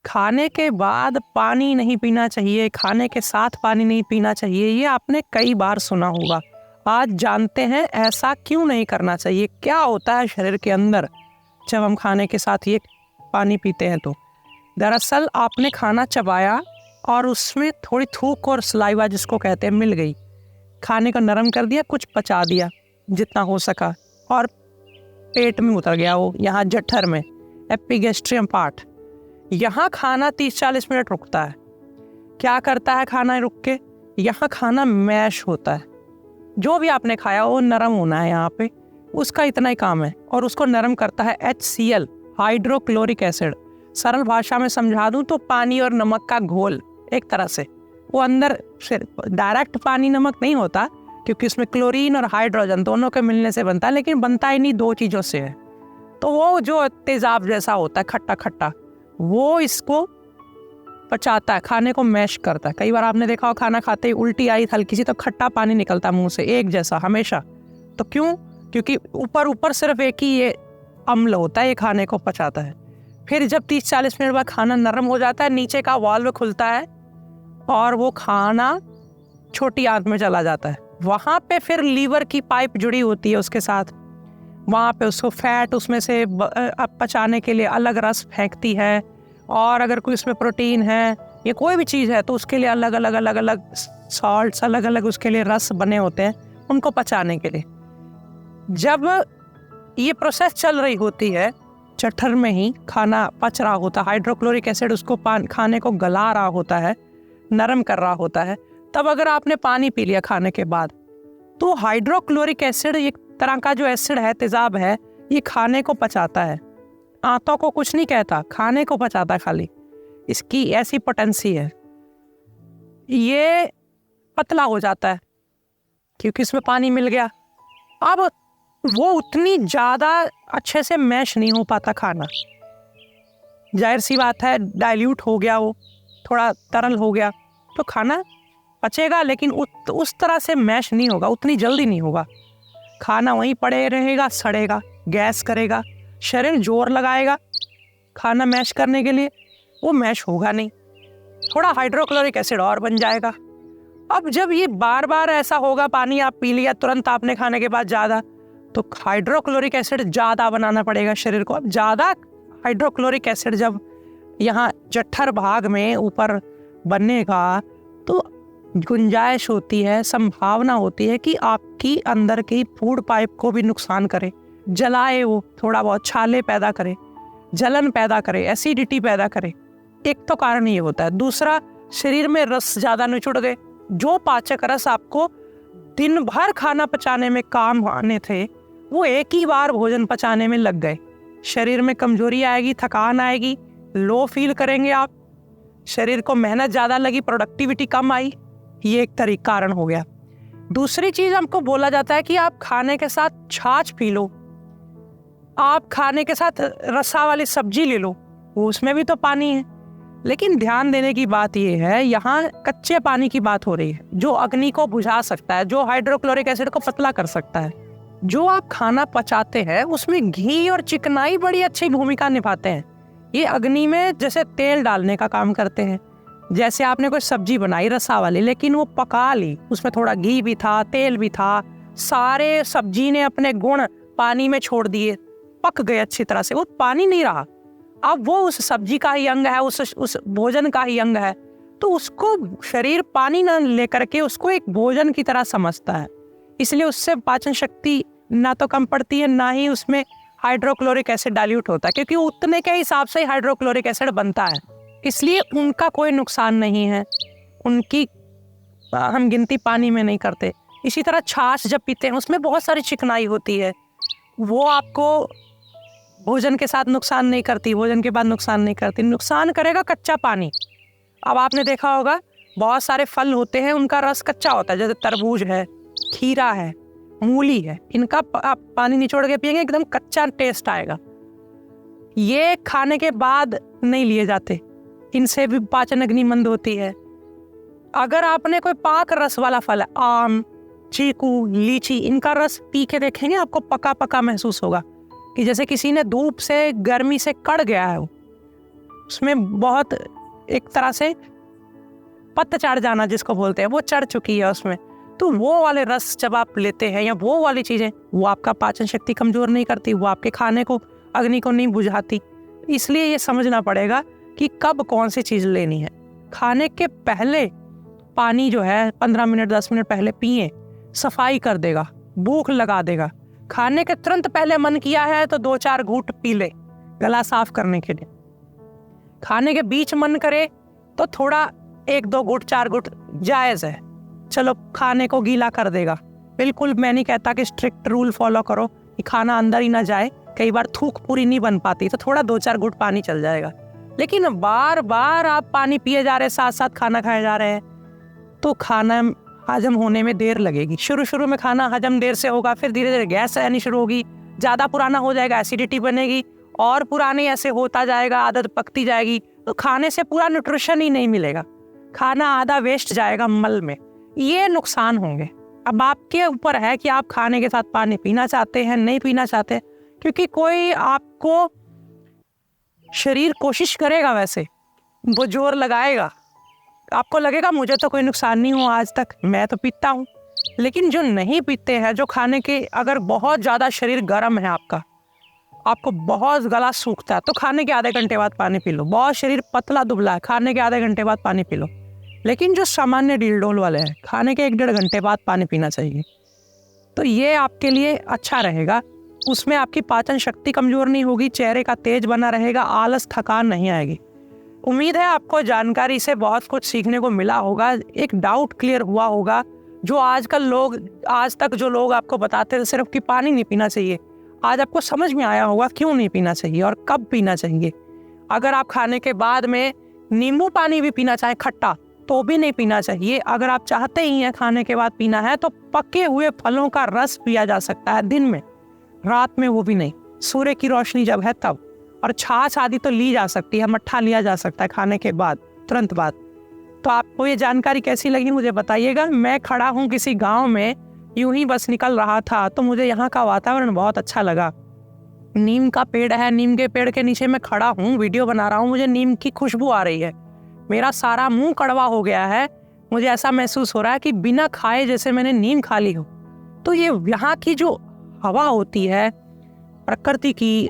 खाने के बाद पानी नहीं पीना चाहिए, खाने के साथ पानी नहीं पीना चाहिए, ये आपने कई बार सुना होगा। आज जानते हैं ऐसा क्यों नहीं करना चाहिए, क्या होता है शरीर के अंदर जब हम खाने के साथ ये पानी पीते हैं। तो दरअसल आपने खाना चबाया और उसमें थोड़ी थूक और सलाइवा जिसको कहते हैं मिल गई, खाने को नरम कर दिया, कुछ पचा दिया जितना हो सका और पेट में उतर गया वो, यहाँ जठर में एपिगैस्ट्रियम पार्ट, यहाँ खाना 30-40 मिनट रुकता है। क्या करता है खाना रुक के, यहाँ खाना मैश होता है। जो भी आपने खाया वो नरम होना है यहाँ पे, उसका इतना ही काम है। और उसको नरम करता है HCl, हाइड्रोक्लोरिक एसिड। सरल भाषा में समझा दूं तो पानी और नमक का घोल एक तरह से। वो अंदर डायरेक्ट पानी नमक नहीं होता क्योंकि उसमें क्लोरीन और हाइड्रोजन दोनों के मिलने से बनता है, लेकिन बनता ही नहीं, दो चीज़ों से है। तो वो जो तेजाब जैसा होता है खट्टा खट्टा, वो इसको पचाता है, खाने को मैश करता है। कई बार आपने देखा हो खाना खाते ही उल्टी आई हल्की सी तो खट्टा पानी निकलता मुंह से एक जैसा हमेशा। तो क्यों? क्योंकि ऊपर सिर्फ एक ही ये अम्ल होता है, ये खाने को पचाता है। फिर जब 30-40 मिनट बाद खाना नरम हो जाता है, नीचे का वाल्व खुलता है और वो खाना छोटी आंत में चला जाता है। वहाँ पे फिर लीवर की पाइप जुड़ी होती है उसके साथ, वहाँ पे उसको फैट उसमें से पचाने के लिए अलग रस फेंकती है। और अगर कोई उसमें प्रोटीन है या कोई भी चीज़ है तो उसके लिए अलग अलग सॉल्ट्स, अलग अलग उसके लिए रस बने होते हैं उनको पचाने के लिए। जब ये प्रोसेस चल रही होती है, जठर में ही खाना पच रहा होता है, हाइड्रोक्लोरिक एसिड उसको खाने को गला रहा होता है, नरम कर रहा होता है, तब अगर आपने पानी पी लिया खाने के बाद, तो हाइड्रोक्लोरिक एसिड एक तरह का जो एसिड है, तेजाब है, ये खाने को पचाता है। आंतों को कुछ नहीं कहता, खाने को पचाता है खाली। इसकी ऐसी पोटेंसी है, ये पतला हो जाता है क्योंकि इसमें पानी मिल गया। अब वो उतनी ज़्यादा अच्छे से मैश नहीं हो पाता खाना, जाहिर सी बात है, डाइल्यूट हो गया, वो थोड़ा तरल हो गया, तो खाना पचेगा लेकिन उस तरह से मैश नहीं होगा, उतनी जल्दी नहीं होगा। खाना वहीं पड़े रहेगा, सड़ेगा, गैस करेगा, शरीर जोर लगाएगा खाना मैश करने के लिए, वो मैश होगा नहीं, थोड़ा हाइड्रोक्लोरिक एसिड और बन जाएगा। अब जब ये बार बार ऐसा होगा, पानी आप पी लिया तुरंत आपने खाने के बाद ज़्यादा, तो हाइड्रोक्लोरिक एसिड ज़्यादा बनाना पड़ेगा शरीर को। अब ज़्यादा हाइड्रोक्लोरिक एसिड जब यहाँ जठर भाग में ऊपर बनेगा तो गुंजाइश होती है, संभावना होती है कि आपकी अंदर की फूड पाइप को भी नुकसान करे, जलाए, वो थोड़ा बहुत छाले पैदा करे, जलन पैदा करे, एसिडिटी पैदा करे। एक तो कारण ये होता है। दूसरा, शरीर में रस ज़्यादा निचुड़ गए, जो पाचक रस आपको दिन भर खाना पचाने में काम आने थे, वो एक ही बार भोजन पचाने में लग गए। शरीर में कमजोरी आएगी, थकान आएगी, लो फील करेंगे आप, शरीर को मेहनत ज़्यादा लगी, प्रोडक्टिविटी कम आई, ये एक कारण हो गया। दूसरी चीज़ हमको बोला जाता है कि आप खाने के साथ छाछ पी लो, आप खाने के साथ रसा वाली सब्जी ले लो, वो उसमें भी तो पानी है। लेकिन ध्यान देने की बात यह है, यहाँ कच्चे पानी की बात हो रही है जो अग्नि को बुझा सकता है, जो हाइड्रोक्लोरिक एसिड को पतला कर सकता है। जो आप खाना पचाते हैं उसमें घी और चिकनाई बड़ी अच्छी भूमिका निभाते हैं। ये अग्नि में जैसे तेल डालने का काम करते हैं। जैसे आपने कोई सब्जी बनाई रसा वाली, लेकिन वो पका ली, उसमें थोड़ा घी भी था, तेल भी था, सारे सब्जी ने अपने गुण पानी में छोड़ दिए, पक गए अच्छी तरह से, वो पानी नहीं रहा, अब वो उस सब्जी का ही अंग है, उस भोजन का ही अंग है। तो उसको शरीर पानी न लेकर के उसको एक भोजन की तरह समझता है, इसलिए उससे पाचन शक्ति ना तो कम पड़ती है, ना ही उसमें हाइड्रोक्लोरिक एसिड डाइल्यूट होता है, क्योंकि उतने के हिसाब से हाइड्रोक्लोरिक एसिड बनता है, इसलिए उनका कोई नुकसान नहीं है, उनकी हम गिनती पानी में नहीं करते। इसी तरह छाछ जब पीते हैं उसमें बहुत सारी चिकनाई होती है, वो आपको भोजन के साथ नुकसान नहीं करती, भोजन के बाद नुकसान नहीं करती, नुकसान करेगा कच्चा पानी। अब आपने देखा होगा बहुत सारे फल होते हैं, उनका रस कच्चा होता है, जैसे तरबूज है, खीरा है, मूली है, इनका आप पानी निचोड़ के पिएंगे एकदम कच्चा टेस्ट आएगा। ये खाने के बाद नहीं लिए जाते, इनसे भी पाचन अग्नि मंद होती है। अगर आपने कोई पाक रस वाला फल है, आम, चीकू, लीची, इनका रस पी के देखेंगे आपको पका पका महसूस होगा कि जैसे किसी ने धूप से गर्मी से कड़ गया है। उसमें बहुत एक तरह से पत्त चढ़ जाना जिसको बोलते हैं, वो चढ़ चुकी है उसमें। तो वो वाले रस जब आप लेते हैं या वो वाली चीज़ें, वो आपका पाचन शक्ति कमज़ोर नहीं करती, वो आपके खाने को, अग्नि को नहीं बुझाती। इसलिए ये समझना पड़ेगा कि कब कौन सी चीज़ लेनी है। खाने के पहले पानी जो है 15 मिनट 10 मिनट पहले पिए, सफाई कर देगा, भूख लगा देगा। खाने के तुरंत पहले मन किया है तो 2-4 घूंट पी ले, गला साफ करने के लिए। खाने के बीच मन करे तो थोड़ा 1-2 घूंट 4 घूंट जायज़ है, चलो खाने को गीला कर देगा। बिल्कुल मैं नहीं कहता कि स्ट्रिक्ट रूल फॉलो करो कि खाना अंदर ही ना जाए, कई बार थूक पूरी नहीं बन पाती तो थोड़ा 2-4 घूंट पानी चल जाएगा। लेकिन बार बार आप पानी पिए जा रहे हैं, साथ साथ खाना खाए जा रहे हैं, तो खाना हजम होने में देर लगेगी। शुरू में खाना हजम देर से होगा, फिर धीरे धीरे गैस आनी शुरू होगी, ज़्यादा पुराना हो जाएगा, एसिडिटी बनेगी, और पुराने ऐसे होता जाएगा, आदत पकती जाएगी, तो खाने से पूरा न्यूट्रिशन ही नहीं मिलेगा, खाना आधा वेस्ट जाएगा मल में, ये नुकसान होंगे। अब आपके ऊपर है कि आप खाने के साथ पानी पीना चाहते हैं, नहीं पीना चाहते, क्योंकि कोई आपको शरीर कोशिश करेगा, वैसे वो जोर लगाएगा, आपको लगेगा मुझे तो कोई नुकसान नहीं हुआ आज तक, मैं तो पीता हूँ। लेकिन जो नहीं पीते हैं, जो खाने के, अगर बहुत ज़्यादा शरीर गर्म है आपका, आपको बहुत गला सूखता है, तो खाने के आधे घंटे बाद पानी पी लो। बहुत शरीर पतला दुबला है, खाने के आधे घंटे बाद पानी पी लो। लेकिन जो सामान्य डील डोल वाले हैं, खाने के 1-1.5 घंटे बाद पानी पीना चाहिए। तो ये आपके लिए अच्छा रहेगा। उसमें आपकी पाचन शक्ति कमज़ोर नहीं होगी, चेहरे का तेज बना रहेगा, आलस थकान नहीं आएगी। उम्मीद है आपको जानकारी से बहुत कुछ सीखने को मिला होगा, एक डाउट क्लियर हुआ होगा। जो आजकल लोग, आज तक जो लोग आपको बताते थे सिर्फ कि पानी नहीं पीना चाहिए, आज आपको समझ में आया होगा क्यों नहीं पीना चाहिए और कब पीना चाहिए। अगर आप खाने के बाद में नींबू पानी भी पीना चाहें खट्टा, तो भी नहीं पीना चाहिए। अगर आप चाहते ही हैं खाने के बाद पीना है, तो पके हुए फलों का रस पिया जा सकता है दिन में, रात में वो भी नहीं, सूर्य की रोशनी जब है तब। और छाछ आदि तो ली जा सकती है, मट्ठा लिया जा सकता है खाने के बाद, तुरंत बाद। तो आपको ये जानकारी कैसी लगी मुझे बताइएगा। मैं खड़ा हूँ किसी गांव में, यूं ही बस निकल रहा था, तो मुझे यहाँ का वातावरण बहुत अच्छा लगा। नीम का पेड़ है, नीम के पेड़ के नीचे मैं खड़ा हूँ, वीडियो बना रहा हूँ, मुझे नीम की खुशबू आ रही है, मेरा सारा मुंह कड़वा हो गया है, मुझे ऐसा महसूस हो रहा है कि बिना खाए जैसे मैंने नीम खा ली हो। तो ये यहाँ की जो हवा होती है प्रकृति की,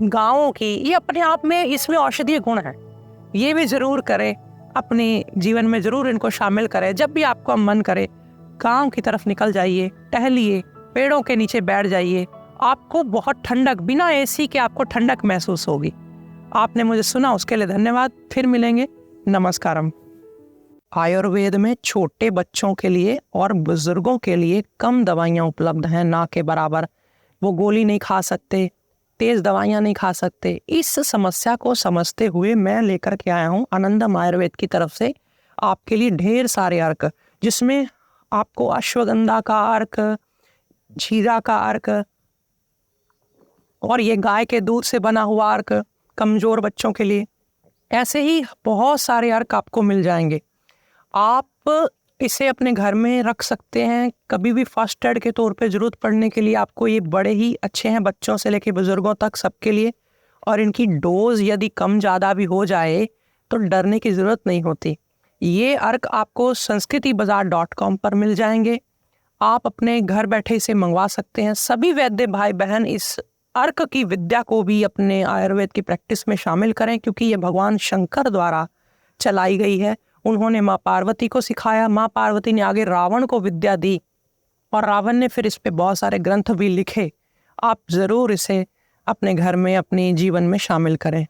गाँवों की, ये अपने आप में इसमें औषधीय गुण है। ये भी ज़रूर करें, अपने जीवन में ज़रूर इनको शामिल करें। जब भी आपको मन करे, गांव की तरफ निकल जाइए, टहलिए, पेड़ों के नीचे बैठ जाइए, आपको बहुत ठंडक, बिना एसी के आपको ठंडक महसूस होगी। आपने मुझे सुना उसके लिए धन्यवाद। फिर मिलेंगे। नमस्कारम। आयुर्वेद में छोटे बच्चों के लिए और बुजुर्गों के लिए कम दवाइयाँ उपलब्ध हैं, ना के बराबर। वो गोली नहीं खा सकते, तेज दवाइयाँ नहीं खा सकते। इस समस्या को समझते हुए मैं लेकर के आया हूँ आनंदम आयुर्वेद की तरफ से आपके लिए ढेर सारे अर्क, जिसमें आपको अश्वगंधा का अर्क, जीरा का अर्क, और ये गाय के दूध से बना हुआ अर्क कमज़ोर बच्चों के लिए, ऐसे ही बहुत सारे अर्क आपको मिल जाएंगे। आप इसे अपने घर में रख सकते हैं, कभी भी फर्स्ट एड के तौर पे ज़रूरत पड़ने के लिए। आपको ये बड़े ही अच्छे हैं, बच्चों से लेकर बुज़ुर्गों तक सबके लिए। और इनकी डोज यदि कम ज़्यादा भी हो जाए तो डरने की ज़रूरत नहीं होती। ये अर्क आपको संस्कृतिबाजार.com पर मिल जाएंगे, आप अपने घर बैठे इसे मंगवा सकते हैं। सभी वैद्य भाई बहन इस अर्क की विद्या को भी अपने आयुर्वेद की प्रैक्टिस में शामिल करें, क्योंकि ये भगवान शंकर द्वारा चलाई गई है। उन्होंने माँ पार्वती को सिखाया, माँ पार्वती ने आगे रावण को विद्या दी, और रावण ने फिर इस पे बहुत सारे ग्रंथ भी लिखे। आप ज़रूर इसे अपने घर में, अपने जीवन में शामिल करें।